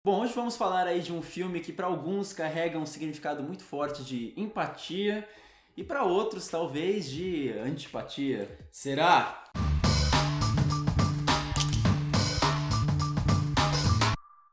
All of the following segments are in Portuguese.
Bom, hoje vamos falar aí de um filme que para alguns carrega um significado muito forte de empatia e para outros talvez de antipatia. Será?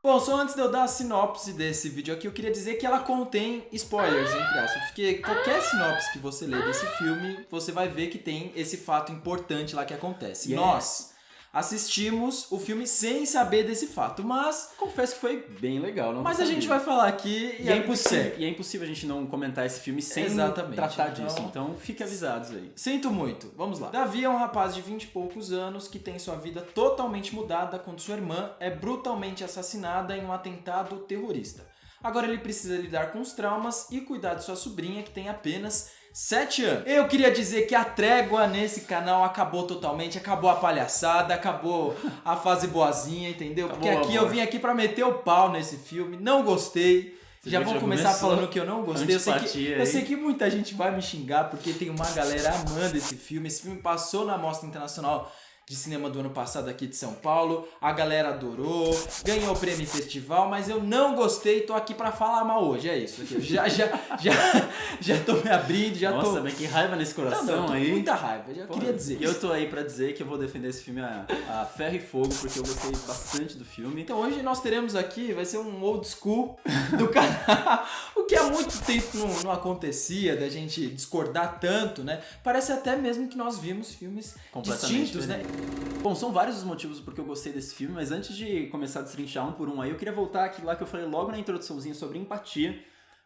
Bom, só antes de eu dar a sinopse desse vídeo aqui, eu queria dizer que ela contém spoilers, entre aspas, porque qualquer sinopse que você ler desse filme, você vai ver que tem esse fato importante lá que acontece. Yeah. Nós assistimos o filme sem saber desse fato, mas Confesso que foi bem legal, não a gente vai falar aqui e é impossível a gente não comentar esse filme sem Exatamente. tratar Então- disso, então fique avisados aí. Sinto muito. Vamos lá. Davi é um rapaz de 20 e poucos anos que tem sua vida totalmente mudada quando sua irmã é brutalmente assassinada em um atentado terrorista. Agora ele precisa lidar com os traumas e cuidar de sua sobrinha que tem apenas 7 anos. Eu queria dizer que a trégua nesse canal acabou totalmente, acabou a palhaçada, acabou a fase boazinha, entendeu? Porque Acabou o aqui amor. eu vim aqui pra meter o pau nesse filme, não gostei. Você Já já vou começar começou falando que eu não gostei. Eu sei que, antipatia eu aí. sei que muita gente vai me xingar porque tem uma galera amando esse filme. Esse filme passou na Mostra Internacional de Cinema do ano passado aqui de São Paulo. A galera adorou, ganhou o prêmio em festival, mas eu não gostei. Tô aqui pra falar mal hoje, é isso. Aqui. Já tô me abrindo, já Nossa, tô... mas que raiva nesse Não, coração tô com aí. muita raiva, já Pô, queria dizer E eu isso. tô aí pra dizer que eu vou defender esse filme a ferro e fogo, porque eu gostei bastante do filme. Então hoje nós teremos aqui, vai ser um old school do canal, o que há muito tempo não acontecia, da gente discordar tanto, né? Parece até mesmo que nós vimos filmes Completamente distintos, né? Bom, são vários os motivos porque eu gostei desse filme, mas antes de começar a destrinchar um por um aí, eu queria voltar aqui lá que eu falei logo na introduçãozinha sobre empatia.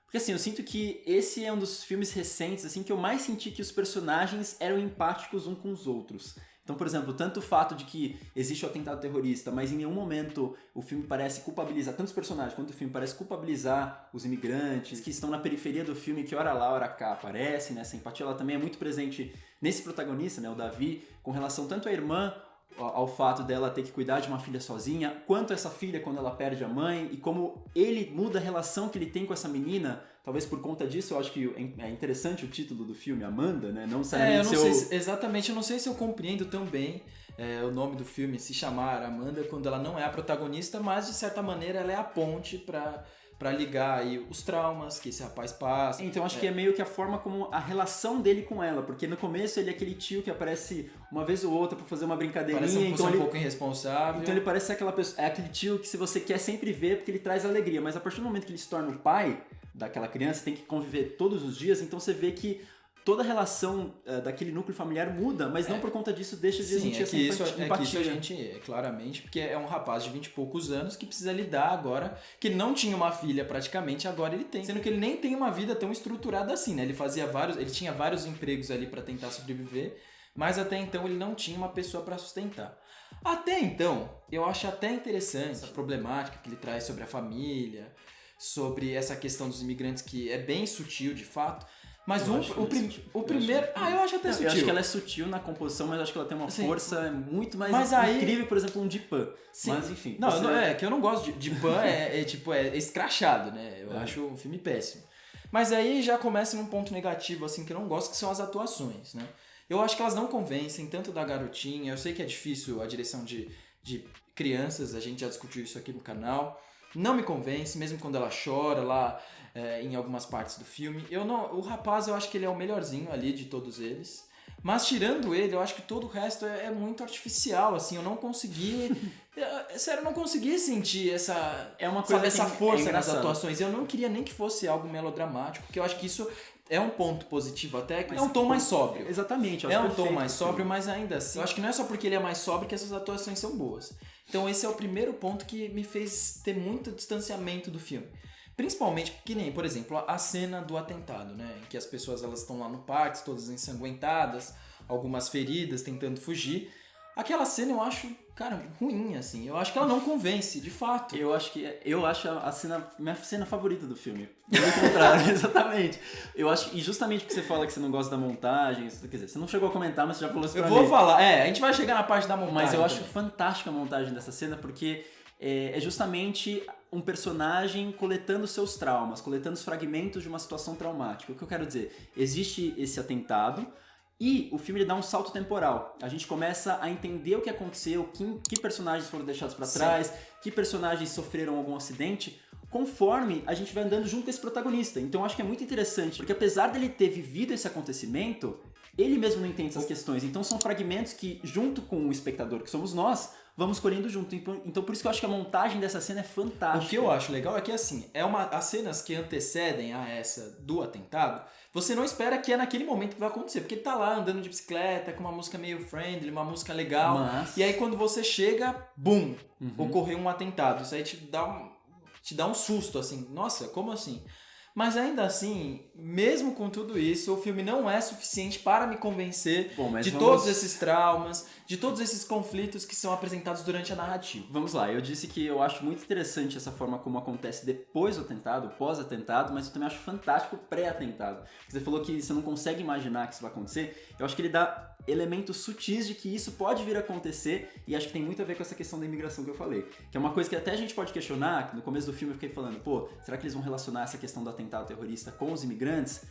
Porque assim, eu sinto que esse é um dos filmes recentes assim que eu mais senti que os personagens eram empáticos uns com os outros. Então, por exemplo, tanto o fato de que existe o atentado terrorista, mas em nenhum momento o filme parece culpabilizar, tanto os personagens quanto o filme parece culpabilizar os imigrantes que estão na periferia do filme, que hora lá, hora cá aparecem, né? Essa empatia ela também é muito presente nesse protagonista, né? O Davi, com relação tanto à irmã, ao fato dela ter que cuidar de uma filha sozinha, quanto essa filha quando ela perde a mãe, e como ele muda a relação que ele tem com essa menina. Talvez por conta disso eu acho que é interessante o título do filme, Amanda, né? Não Eu necessariamente não sei exatamente, eu não sei se eu compreendo tão bem o nome do filme se chamar Amanda quando ela não é a protagonista, mas de certa maneira ela é a ponte pra ligar aí os traumas que esse rapaz passa. Então acho que é meio que a forma como a relação dele com ela, porque no começo ele é aquele tio que aparece uma vez ou outra pra fazer uma brincadeirinha, Parece então um ele... pouco irresponsável. Então ele parece ser aquela pessoa, é aquele tio que se você quer sempre ver porque ele traz alegria, mas a partir do momento que ele se torna o pai daquela criança, tem que conviver todos os dias, então você vê que toda a relação daquele núcleo familiar muda, mas não por conta disso deixa de Sim, existir essa empatia. que isso a gente, claramente, porque é um rapaz de 20 e poucos anos que precisa lidar agora, que não tinha uma filha praticamente, agora ele tem. Sendo que ele nem tem uma vida tão estruturada assim, né? Ele tinha vários empregos ali pra tentar sobreviver, mas até então ele não tinha uma pessoa pra sustentar. Até então, eu acho até interessante essa problemática que ele traz sobre a família, sobre essa questão dos imigrantes que é bem sutil de fato, mas Eu acho que ela é sutil. o primeiro... eu acho até Não, sutil. eu acho que ela é sutil na composição, mas eu acho que ela tem uma Sim. força muito mais Mas aí- incrível, por exemplo, um Dipan. Sim. Mas enfim. Não, você- é que eu não gosto de Pan, é escrachado, né? Eu acho o filme péssimo. Mas aí já começa num ponto negativo, assim, que eu não gosto, que são as atuações, né? Eu acho que elas não convencem, tanto da garotinha, eu sei que é difícil a direção de crianças, a gente já discutiu isso aqui no canal. Não me convence, mesmo quando ela chora lá em algumas partes do filme. O rapaz, eu acho que ele é o melhorzinho ali de todos eles. Mas tirando ele, eu acho que todo o resto é muito artificial, assim, eu não consegui... sério, eu não consegui sentir essa, É uma coisa essa que é força nas engraçado. atuações. Eu não queria nem que fosse algo melodramático, porque eu acho que isso é um ponto positivo até, que Mas é um tom mais sóbrio. Exatamente. eu É acho um tom perfeito mais o filme. sóbrio, mas ainda assim, eu acho que não é só porque ele é mais sóbrio que essas atuações são boas. Então esse é o primeiro ponto que me fez ter muito distanciamento do filme. Principalmente que nem, por exemplo, a cena do atentado, né? Em que as pessoas elas estão lá no parque, todas ensanguentadas, algumas feridas, tentando fugir. Aquela cena eu acho, cara, ruim, assim. Eu acho que ela não convence, de fato. Eu acho a cena, minha cena favorita do filme. Pelo contrário, exatamente. Eu acho, e justamente porque você fala que você não gosta da montagem, quer dizer, você não chegou a comentar, mas você já falou isso pra Eu mim. vou falar, a gente vai chegar na parte da montagem. Mas eu acho também. fantástica a montagem dessa cena, porque é justamente um personagem coletando seus traumas, coletando os fragmentos de uma situação traumática. O que eu quero dizer? Existe esse atentado, e o filme ele dá um salto temporal. A gente começa a entender o que aconteceu, que personagens foram deixados pra Sim. trás, que personagens sofreram algum acidente, conforme a gente vai andando junto com esse protagonista. Então eu acho que é muito interessante, porque apesar dele ter vivido esse acontecimento, ele mesmo não entende essas questões. Então são fragmentos que, junto com o espectador, que somos nós, vamos colhendo junto. Então por isso que eu acho que a montagem dessa cena é fantástica. O que eu acho legal é que, assim, as cenas que antecedem a essa do atentado, você não espera que é naquele momento que vai acontecer, porque ele tá lá andando de bicicleta, com uma música meio friendly, uma música legal, e aí quando você chega, bum, ocorreu um atentado. Isso aí te dá um susto, assim, nossa, como assim? Mas ainda assim, mesmo com tudo isso, o filme não é suficiente para me convencer todos esses traumas, de todos esses conflitos que são apresentados durante a narrativa. Vamos lá, eu disse que eu acho muito interessante essa forma como acontece depois do atentado, pós-atentado, mas eu também acho fantástico o pré-atentado. Você falou que você não consegue imaginar que isso vai acontecer, eu acho que ele dá elementos sutis de que isso pode vir a acontecer, e acho que tem muito a ver com essa questão da imigração que eu falei. Que é uma coisa que até a gente pode questionar, no começo do filme eu fiquei falando, será que eles vão relacionar essa questão do atentado terrorista com os imigrantes?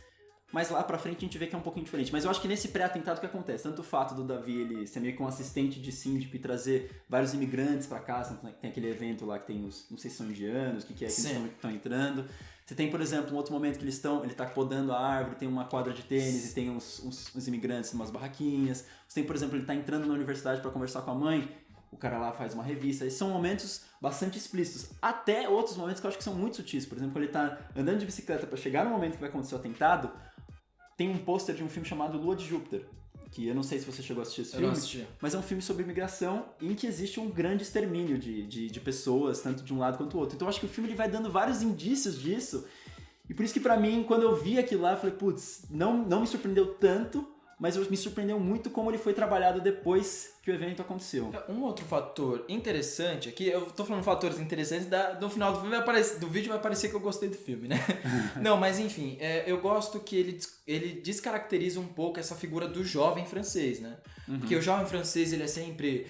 Mas lá pra frente a gente vê que é um pouquinho diferente. Mas eu acho que nesse pré-atentado que acontece, tanto o fato do Davi ele ser meio que um assistente de síndico e trazer vários imigrantes pra casa, tem aquele evento lá que tem os, não sei se são indianos, o que é que eles estão entrando. Você tem, por exemplo, um outro momento que ele tá podando a árvore, tem uma quadra de tênis e tem uns imigrantes em umas barraquinhas. Você tem, por exemplo, ele tá entrando na universidade pra conversar com a mãe, o cara lá faz uma revista. Esses são momentos bastante explícitos. Até outros momentos que eu acho que são muito sutis. Por exemplo, quando ele tá andando de bicicleta pra chegar no momento que vai acontecer o atentado, tem um pôster de um filme chamado Lua de Júpiter, que eu não sei se você chegou a assistir esse filme, mas é um filme sobre imigração em que existe um grande extermínio de pessoas, tanto de um lado quanto do outro. Então eu acho que o filme ele vai dando vários indícios disso, e por isso que pra mim, quando eu vi aquilo lá, eu falei, putz, não me surpreendeu tanto, mas me surpreendeu muito como ele foi trabalhado depois que o evento aconteceu. Um outro fator interessante aqui, eu tô falando fatores interessantes, no final do, filme do vídeo vai parecer que eu gostei do filme, né? Não, mas enfim, eu gosto que ele descaracteriza um pouco essa figura do jovem francês, né? Porque o jovem francês, ele é sempre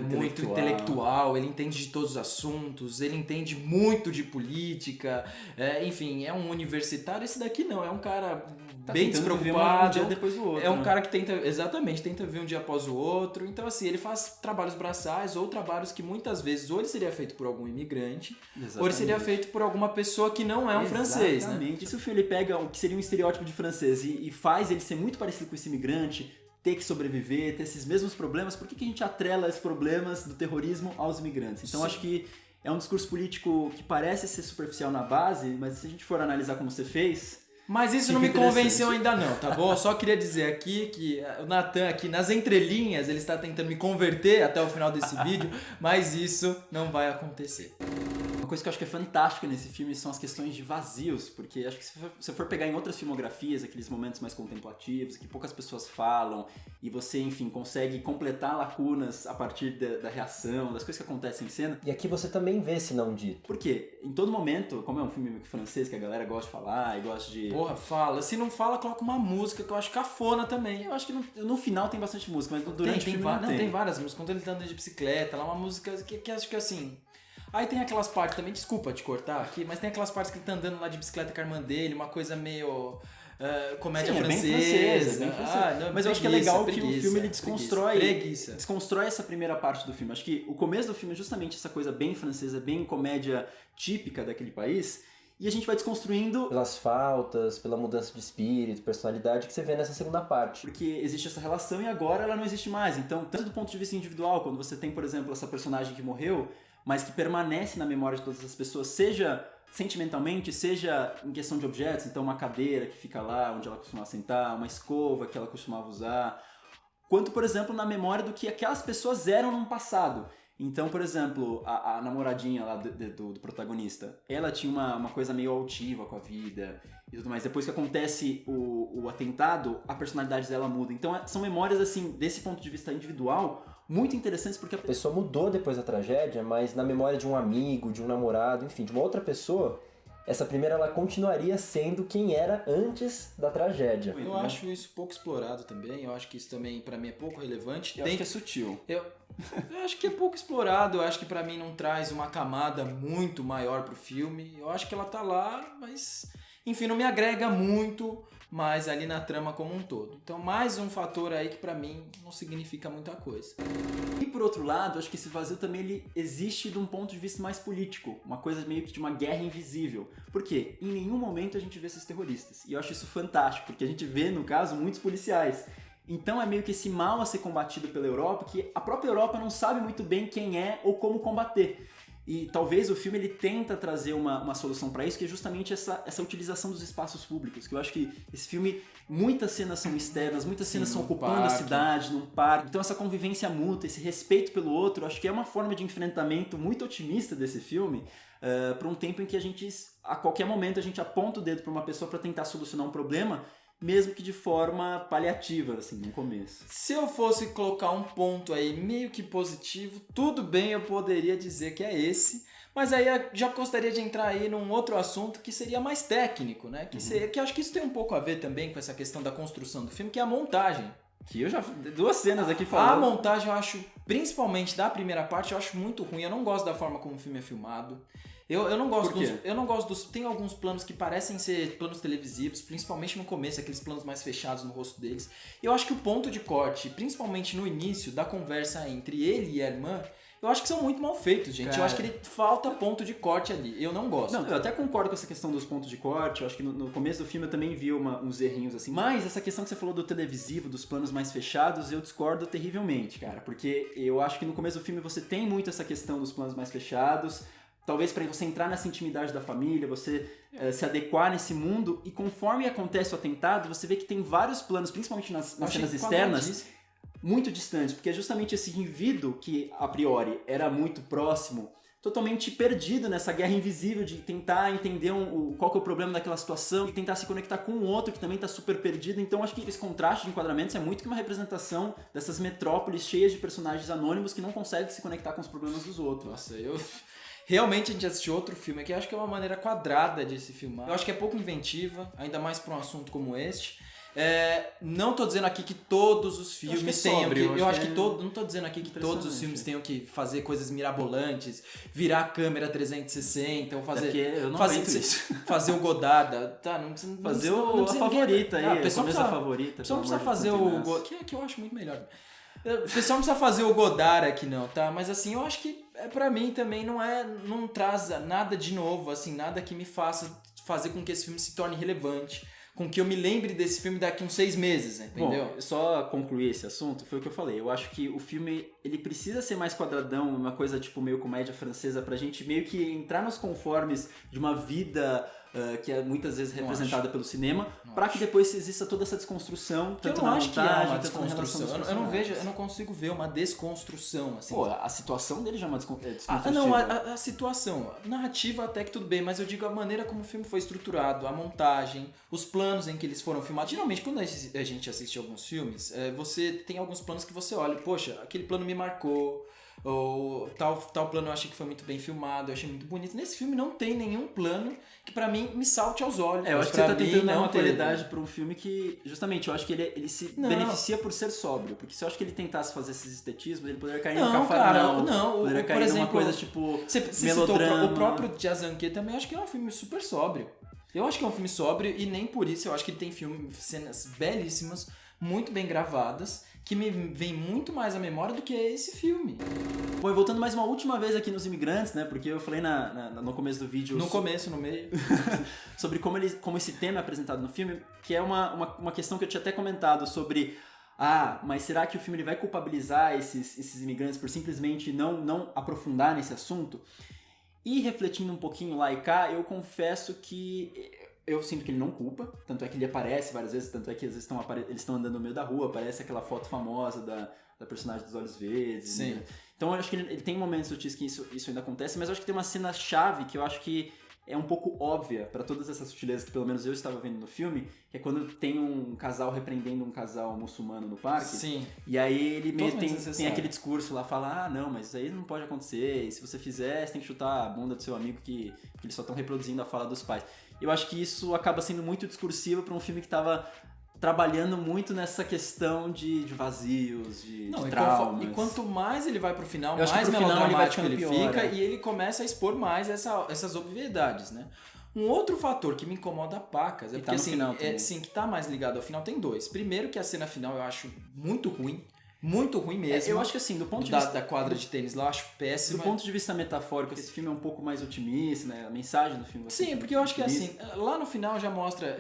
muito intelectual, ele entende de todos os assuntos, ele entende muito de política, enfim, é um universitário. Esse daqui não, é um cara bem despreocupado, um dia depois do outro, é um cara que tenta ver um dia após o outro. Então assim, ele faz trabalhos braçais ou trabalhos que muitas vezes ou ele seria feito por algum imigrante, ou ele seria feito por alguma pessoa que não é um francês, né? E se o filme ele pega o que seria um estereótipo de francês e faz ele ser muito parecido com esse imigrante, ter que sobreviver, ter esses mesmos problemas, por que a gente atrela esses problemas do terrorismo aos imigrantes? Então acho que é um discurso político que parece ser superficial na base, mas se a gente for analisar como você fez... Mas isso não me convenceu ainda não, tá bom? Eu só queria dizer aqui que o Nathan aqui nas entrelinhas, ele está tentando me converter até o final desse vídeo, mas isso não vai acontecer. Uma coisa que eu acho que é fantástica nesse filme são as questões de vazios, porque acho que se você for pegar em outras filmografias, aqueles momentos mais contemplativos, que poucas pessoas falam, e você, enfim, consegue completar lacunas a partir da reação, das coisas que acontecem em cena. E aqui você também vê esse não dito. Por quê? Em todo momento, como é um filme francês que a galera gosta de falar e gosta de... Porra, fala. Se não fala, coloca uma música que eu acho cafona também. Eu acho que no final tem bastante música, mas durante o filme não tem. Tem várias músicas. Quando ele tá andando de bicicleta, lá uma música que acho que assim... Aí tem aquelas partes também, desculpa te cortar aqui, mas tem aquelas partes que ele tá andando lá de bicicleta com a irmã dele, uma coisa meio comédia francesa. Bem francesa. Mas eu acho que é legal que o filme ele desconstrói essa primeira parte do filme. Acho que o começo do filme é justamente essa coisa bem francesa, bem comédia típica daquele país. E a gente vai desconstruindo... Pelas faltas, pela mudança de espírito, personalidade que você vê nessa segunda parte. Porque existe essa relação e agora ela não existe mais. Então, tanto do ponto de vista individual, quando você tem, por exemplo, essa personagem que morreu, mas que permanece na memória de todas as pessoas, seja sentimentalmente, seja em questão de objetos, então uma cadeira que fica lá onde ela costumava sentar, uma escova que ela costumava usar, quanto, por exemplo, na memória do que aquelas pessoas eram no passado. Então, por exemplo, a namoradinha lá do protagonista, ela tinha uma coisa meio altiva com a vida e tudo mais. Depois que acontece o atentado, a personalidade dela muda. Então, são memórias, assim, desse ponto de vista individual, muito interessantes porque... A pessoa mudou depois da tragédia, mas na memória de um amigo, de um namorado, enfim, de uma outra pessoa... Essa primeira, ela continuaria sendo quem era antes da tragédia. Eu acho isso pouco explorado também. Eu acho que isso também, pra mim, é pouco relevante. Eu acho que é sutil. Eu acho que é pouco explorado. Eu acho que pra mim não traz uma camada muito maior pro filme. Eu acho que ela tá lá, mas Enfim, não me agrega muito, mas ali na trama como um todo. Então, mais um fator aí que pra mim não significa muita coisa. E por outro lado, acho que esse vazio também ele existe de um ponto de vista mais político, uma coisa meio que de uma guerra invisível. Por quê? Em nenhum momento a gente vê esses terroristas. E eu acho isso fantástico, porque a gente vê, no caso, muitos policiais. Então é meio que esse mal a ser combatido pela Europa, que a própria Europa não sabe muito bem quem é ou como combater. E talvez o filme ele tenta trazer uma solução para isso, que é justamente essa utilização dos espaços públicos. Que eu acho que esse filme, muitas cenas são externas, muitas cenas são ocupando a cidade, num parque. Então essa convivência mútua, esse respeito pelo outro, acho que é uma forma de enfrentamento muito otimista desse filme, para um tempo em que a qualquer momento, a gente aponta o dedo para uma pessoa para tentar solucionar um problema, mesmo que de forma paliativa, assim, no começo. Se eu fosse colocar um ponto aí meio que positivo, tudo bem, eu poderia dizer que é esse, mas aí eu já gostaria de entrar aí num outro assunto que seria mais técnico, né? Que acho que isso tem um pouco a ver também com essa questão da construção do filme, que é a montagem. Que eu já... Duas cenas aqui falando. A montagem eu acho, principalmente da primeira parte, eu acho muito ruim. Eu não gosto da forma como o filme é filmado. Eu não gosto eu não gosto dos... Tem alguns planos que parecem ser planos televisivos, principalmente no começo, aqueles planos mais fechados no rosto deles. Eu acho que o ponto de corte, principalmente no início da conversa entre ele e a irmã, eu acho que são muito mal feitos, gente. Cara, eu acho que ele falta ponto de corte ali. Eu não gosto. Não, eu até concordo com essa questão dos pontos de corte. Eu acho que no começo do filme eu também vi uns errinhos assim. Mas essa questão que você falou do televisivo, dos planos mais fechados, eu discordo terrivelmente, cara. Porque eu acho que no começo do filme você tem muito essa questão dos planos mais fechados. Talvez para você entrar nessa intimidade da família, você se adequar nesse mundo. E conforme acontece o atentado, você vê que tem vários planos, principalmente nas cenas externas, muito distantes. Porque é justamente esse indivíduo que, a priori, era muito próximo, totalmente perdido nessa guerra invisível de tentar entender qual que é o problema daquela situação e tentar se conectar com o outro que também está super perdido. Então acho que esse contraste de enquadramentos é muito que uma representação dessas metrópoles cheias de personagens anônimos que não conseguem se conectar com os problemas dos outros. Nossa, realmente a gente assistiu outro filme aqui, acho que é uma maneira quadrada de se filmar. Eu acho que é pouco inventiva, ainda mais para um assunto como este. Não tô dizendo aqui que todos os filmes tenham que... Não tô dizendo aqui que todos os filmes tenham que fazer coisas mirabolantes, virar a câmera 360, ou fazer o Godard. Tá, não precisa fazer a favorita aí, a pessoa favorita. Só não precisa fazer o Godard, que eu acho muito melhor. O pessoal não precisa fazer o Godard aqui não, tá? Mas assim, eu acho que pra mim também não traz nada de novo, assim, nada que me faça fazer com que esse filme se torne relevante, com que eu me lembre desse filme daqui uns 6 meses, entendeu? Bom, só concluir esse assunto, foi o que eu falei. Eu acho que o filme, ele precisa ser mais quadradão, uma coisa tipo meio comédia francesa, pra gente meio que entrar nos conformes de uma vida que é muitas vezes representada pelo cinema, para que depois exista toda essa desconstrução. Eu não acho que é uma desconstrução. Eu não consigo ver uma desconstrução. Assim. Pô, a situação dele já é uma desconstrução. A situação. A narrativa até que tudo bem, mas eu digo a maneira como o filme foi estruturado, a montagem, os planos em que eles foram filmados. Geralmente, quando a gente assiste alguns filmes, você tem alguns planos que você olha, poxa, aquele plano me marcou, ou tal plano eu achei que foi muito bem filmado, eu achei muito bonito. Nesse filme não tem nenhum plano que pra mim me salte aos olhos. Eu acho que você tá tentando dar uma qualidade pra um filme que, justamente, eu acho que ele se beneficia por ser sóbrio, porque se eu acho que ele tentasse fazer esses estetismos, ele poderia cair no cafarnão, poderia cair numa coisa tipo melodrama. O próprio Jazanke também acho que é um filme super sóbrio. Eu acho que é um filme sóbrio e nem por isso eu acho que ele tem cenas belíssimas, muito bem gravadas, que me vem muito mais à memória do que esse filme. Bom, e voltando mais uma última vez aqui nos Imigrantes, né? Porque eu falei no começo do vídeo... No começo, no meio. sobre como esse tema é apresentado no filme, que é uma questão que eu tinha até comentado sobre... mas será que o filme ele vai culpabilizar esses imigrantes por simplesmente não aprofundar nesse assunto? E refletindo um pouquinho lá e cá, eu confesso que... Eu sinto que ele não culpa, tanto é que ele aparece várias vezes, tanto é que às vezes eles estão andando no meio da rua, aparece aquela foto famosa da personagem dos olhos verdes. Sim. Né? Então eu acho que ele tem momentos sutis que isso ainda acontece, mas eu acho que tem uma cena-chave que eu acho que é um pouco óbvia para todas essas sutilezas que pelo menos eu estava vendo no filme, que é quando tem um casal repreendendo um casal muçulmano no parque. Sim. E aí ele meio tem aquele discurso lá, fala, não, mas isso aí não pode acontecer, e se você fizer, você tem que chutar a bunda do seu amigo que eles só estão reproduzindo a fala dos pais. Eu acho que isso acaba sendo muito discursivo para um filme que estava trabalhando muito nessa questão de vazios, de traumas. E quanto mais ele vai pro final, mais melodramático ele fica, pior, e ele começa a expor mais essas obviedades, né? Um outro fator que me incomoda pacas é E porque tá no assim, final também. sim, que tá mais ligado ao final tem dois. Primeiro que a cena final eu acho muito ruim mesmo. Eu acho que assim, do ponto de da, vista... da quadra de tênis lá, eu acho péssima. Do ponto de vista metafórico, esse filme é um pouco mais otimista, né? A mensagem do filme... Sim, porque eu acho que assim, lá no final já mostra,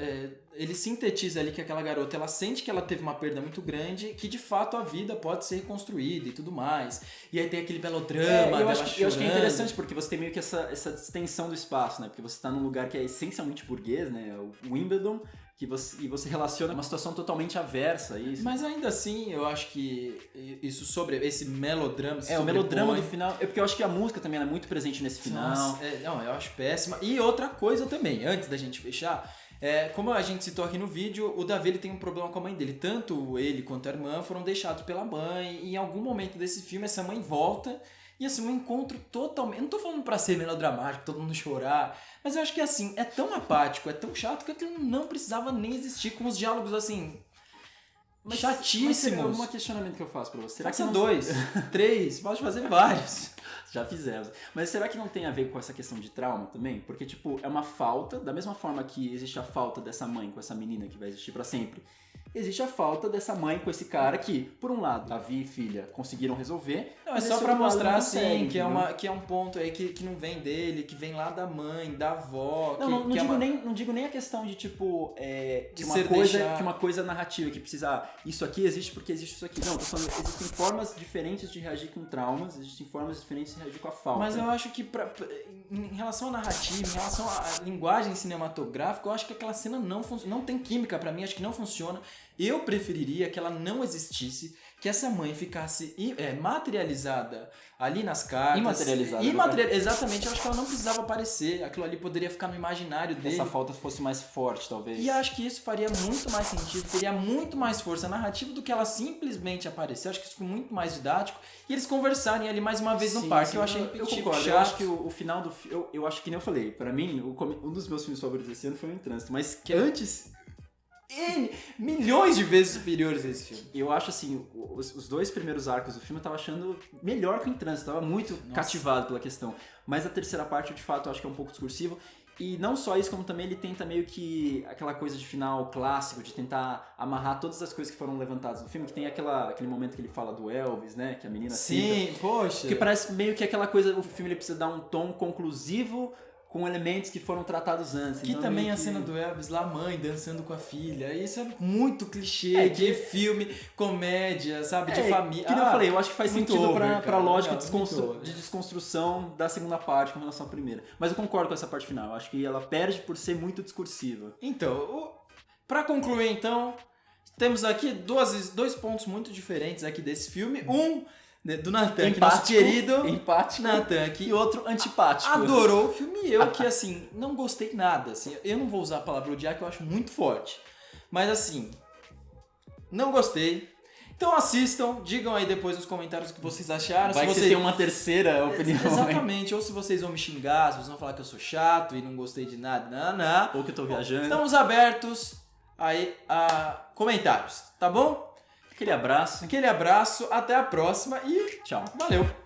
ele sintetiza ali que aquela garota, ela sente que ela teve uma perda muito grande, que de fato a vida pode ser reconstruída e tudo mais. E aí tem aquele melodrama eu dela acho que é chorando. interessante porque você tem meio que essa distensão do espaço, né? Porque você tá num lugar que é essencialmente burguês, né? O Wimbledon, e você relaciona uma situação totalmente aversa a isso. Mas ainda assim, eu acho que isso sobre esse melodrama... o melodrama do final... É porque eu acho que a música também ela é muito presente nesse final. Nossa, não, eu acho péssima. E outra coisa também, antes da gente fechar, como a gente citou aqui no vídeo, o Davi ele tem um problema com a mãe dele. Tanto ele quanto a irmã foram deixados pela mãe. E em algum momento desse filme, essa mãe volta. E assim, um encontro totalmente... Eu não tô falando pra ser melodramático, todo mundo chorar. Mas eu acho que assim, é tão apático, é tão chato que aquilo não precisava nem existir com os diálogos assim... chatíssimos. Mas um questionamento que eu faço pra você. Será que são 2, 3, pode fazer vários. Já fizemos. Mas será que não tem a ver com essa questão de trauma também? Porque, tipo, é uma falta, da mesma forma que existe a falta dessa mãe com essa menina que vai existir pra sempre, existe a falta dessa mãe com esse cara que, por um lado, Davi e filha conseguiram resolver. Não, é mas só esse pra outro lado mostrar, não assim, consegue, que é um ponto aí que não vem dele, que vem lá da mãe, da avó. Não digo nem a questão de, tipo, De ser deixar... que uma coisa narrativa, que precisa, isso aqui existe porque existe isso aqui. Não, tô falando, existem formas diferentes de reagir com traumas, existem formas diferentes de reagir com a falta. Mas eu acho que em relação à narrativa, em relação à linguagem cinematográfica, eu acho que aquela cena não tem química pra mim, acho que não funciona. Eu preferiria que ela não existisse, que essa mãe ficasse materializada ali nas cartas. Exatamente, eu acho que ela não precisava aparecer, aquilo ali poderia ficar no imaginário dele. Que essa falta fosse mais forte, talvez. E acho que isso faria muito mais sentido, teria muito mais força narrativa do que ela simplesmente aparecer. Acho que isso foi muito mais didático. E eles conversarem ali mais uma vez no parque, sim, eu achei eu concordo. chato. Eu acho que o final do filme, eu acho que nem eu falei, pra mim, um dos meus filmes favoritos desse ano foi o Em Trânsito, mas que antes... milhões de vezes superiores a esse filme. Eu acho assim, os dois primeiros arcos do filme eu tava achando melhor que o Em Trânsito, tava muito cativado pela questão. Mas a terceira parte, eu, de fato, acho que é um pouco discursivo. E não só isso, como também ele tenta meio que aquela coisa de final clássico, de tentar amarrar todas as coisas que foram levantadas no filme, que tem aquele momento que ele fala do Elvis, né, que a menina Sim, cita. poxa. Que parece meio que aquela coisa, o filme ele precisa dar um tom conclusivo com elementos que foram tratados antes. Que então, também a que... cena do Elvis lá, a mãe dançando com a filha. Isso é muito clichê de filme, comédia, sabe? De família. Que eu falei, eu acho que faz muito sentido over, pra lógica muito de desconstrução da segunda parte com relação à primeira. Mas eu concordo com essa parte final. Eu acho que ela perde por ser muito discursiva. Então, pra concluir então, temos aqui dois pontos muito diferentes aqui desse filme. Do Nathan, que nosso querido empático, Nathan, que e outro antipático. Adorou o filme, e eu que assim, não gostei nada, assim, eu não vou usar a palavra odiar que eu acho muito forte, mas assim, não gostei. Então assistam, digam aí depois nos comentários o que vocês acharam. Vai se que você tem uma terceira opinião. Exatamente, ou se vocês vão me xingar, se vocês vão falar que eu sou chato e não gostei de nada, ou que eu tô viajando. Estamos abertos aí a comentários, tá bom? Aquele abraço, até a próxima e tchau. Valeu!